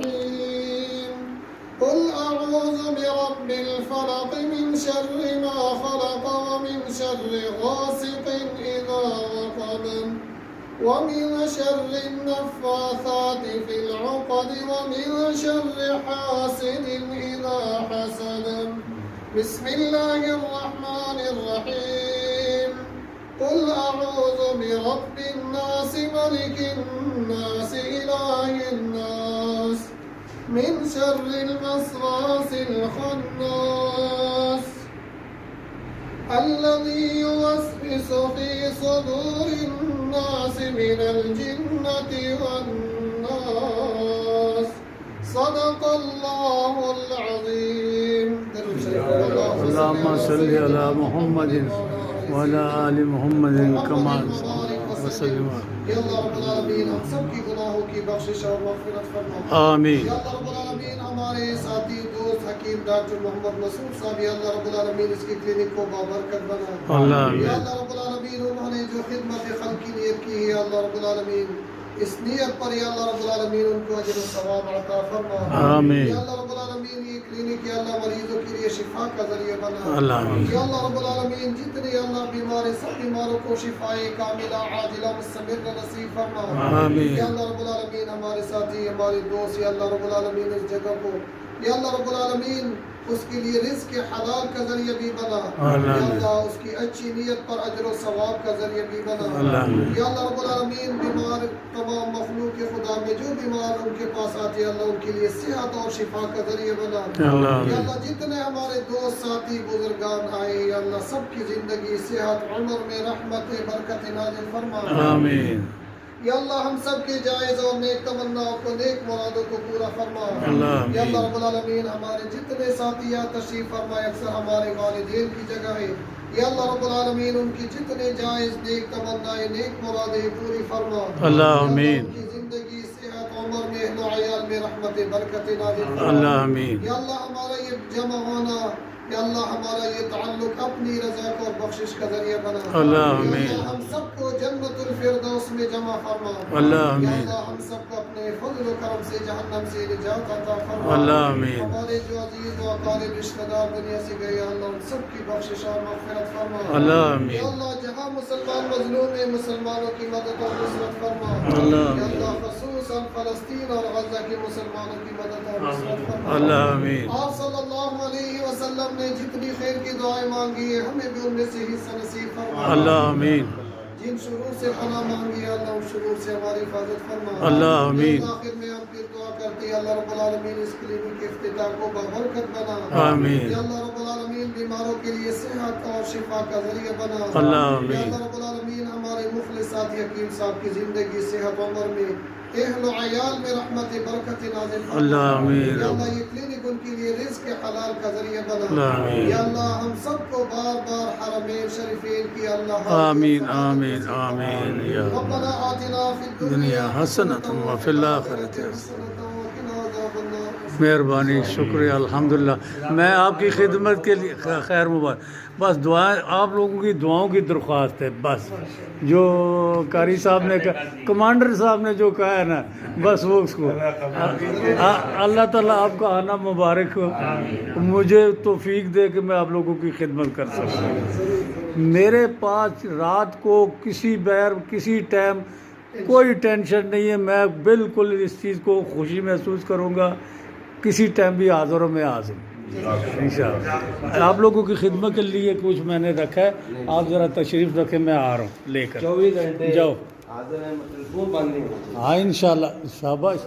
الرحيم قل أعوذ برب الفلق من شر ما خلق ومن شر غاسق إذا وقب ومن شر النفاثات في العقد ومن شر حاسد إذا حسد بسم الله الرحمن الرحيم قل أعوذ برب الناس ملك الناس إله الناس من شر الوسواس الخناس الذي يوسوس في صدور الناس من الجنة والناس صدق الله العظيم. اللهم صل على محمد وعلى آل محمد كما وسلم. یا اللہ رب العالمین ہم سب کی گناہوں کی بخشش اور مغفرت فرما. آمین. یا اللہ رب العالمین ہمارے ساتھی دوست حکیم ڈاکٹر محمد مسعود صاحب یا اللہ رب العالمین اس کی کلینک کو بابرکت بنا. اللہ یا اللہ رب العالمین انہوں نے جو خدمت خلق کی نیت کی ہے یا اللہ رب العالمین اس نیت پر یا اللہ رب العالمین ان کو اجر و ثواب عطا فرما. آمین. یا اللہ رب العالمین یہ کلینک یا اللہ مریضوں کے لیے شفا کا ذریعہ بنا. اللہ یا اللہ رب العالمین جتنے یا اللہ بیمار ہیں سب بیماروں کو شفائے کاملہ عاجلہ مستمرہ نصیب فرما. آمین. یا اللہ رب العالمین ہمارے ساتھی ہمارے دوست یا اللہ رب العالمین اس جگہ کو یا اللہ رب العالمین اس کے لیے رزق حلال کا ذریعہ بھی بنا. یا اللہ اس کی اچھی نیت پر اجر و ثواب کا ذریعہ بھی بنا. یا اللہ رب العالمین بیمار تمام مخلوق خدا میں جو بیمار ان کے پاس آتے ہیں اللہ ان کے لیے صحت اور شفا کا ذریعہ بنا. یا اللہ جتنے ہمارے دوست ساتھی بزرگان آئے یا اللہ سب کی زندگی صحت عمر میں رحمت برکت نازل فرما. آمین. یا اللہ ہم سب کے جائز اور نیک تمناؤں کو نیک مرادوں کو پورا فرما. یا اللہ رب العالمین ہمارے جتنے ساتھی یا تشریف فرمائے اکثر ہمارے والدین کی جگہ ہے یا اللہ رب العالمین ان کی جتنے جائز نیک تمنائیں نیک مرادیں پوری فرما. اللہ آمین. ان کی زندگی صحت عمر میں اہل و عیال میں رحمت برکت نازل فرما. اللہ آمین. یا اللہ ہمارا یہ جمع ہونا یا اللہ ہمارا یہ تعلق اپنی رضا کو اور بخشش کا ذریعہ بنا. اللہ آمین. یا اللہ ہم سب کو جنت الفردوس میں جمع فرما. اللہ آمین. یا اللہ ہم سب کو اپنے فضل و کرم سے جہنم سے نجات عطا فرما. اللہ آمین. ہمارے جو عزیز و اقارب رشتہ دار دنیا سے گئے اللہ ان سب کی بخشش اور مغفرت فرما. اللہ آمین. یا اللہ جہاں مسلمان مظلوم ہیں مسلمانوں کی مدد اور نصرت فرما. اللہ یا اللہ خصوصاً فلسطین اور غزہ کے مسلمانوں کی مدد اور نصرت فرما. اللہ آمین. آپ صلی اللہ علیہ وسلم نے جتنی خیر کی دعائیں مانگی ہے ہمیں بھی ان میں سے حصہ نصیب فرما. اللہ آمین. جن شرور سے پناہ مانگی ہے اللہ ان شرور سے ہماری حفاظت فرما. اللہ آمین. آخر میں ہم پھر دعا کرتے ہیں اللہ رب العالمین اس کلینک کے افتتاح کو بابرکت بنا. آمین. یا اللہ رب العالمین بیماروں کے لیے صحت اور شفا کا ذریعہ بنا. اللہ آمین. یا اللہ رب العالمین ہمارے مخلص ساتھی حکیم صاحب کی زندگی صحت عمر میں اہل و عیال میں رحمت برکت نازل فرما. اللہ آمین. یا اللہ یہ کلینک ان کے لیے رزق حلال کا ذریعہ بنا. اللہ آمین. یا اللہ ہم سب کو بار بار حرمین شریفین کی اللہ آمین آمین آمین. یا ربنا آتنا فی دنیا الدنیا حسنۃ وفی الآخرۃ حسنۃ. حسنۃ وقنا عذاب النار. مہربانی شکریہ الحمدللہ. میں آپ کی خدمت کے لیے خیر مبارک. بس دعائیں آپ لوگوں کی دعاؤں کی درخواست ہے. بس جو قاری صاحب نے کمانڈر صاحب نے جو کہا ہے نا بس وہ اس کو اللہ تعالیٰ آپ کا آنا مبارک ہو. مجھے توفیق دے کہ میں آپ لوگوں کی خدمت کر سکوں. میرے پاس رات کو کسی بیر کسی ٹائم کوئی ٹینشن نہیں ہے. میں بالکل اس چیز کو خوشی محسوس کروں گا. کسی ٹائم بھی حاضر ہو میں حاضر انشاءاللہ. آپ لوگوں کی خدمت کے لیے کچھ میں نے رکھا ہے. آپ ذرا تشریف رکھیں میں آ رہا ہوں لے کر. 24 گھنٹے جاؤ. حاضر ہیں ٹیلیفون بند نہیں ہوتا. ہاں انشاءاللہ. شاباش.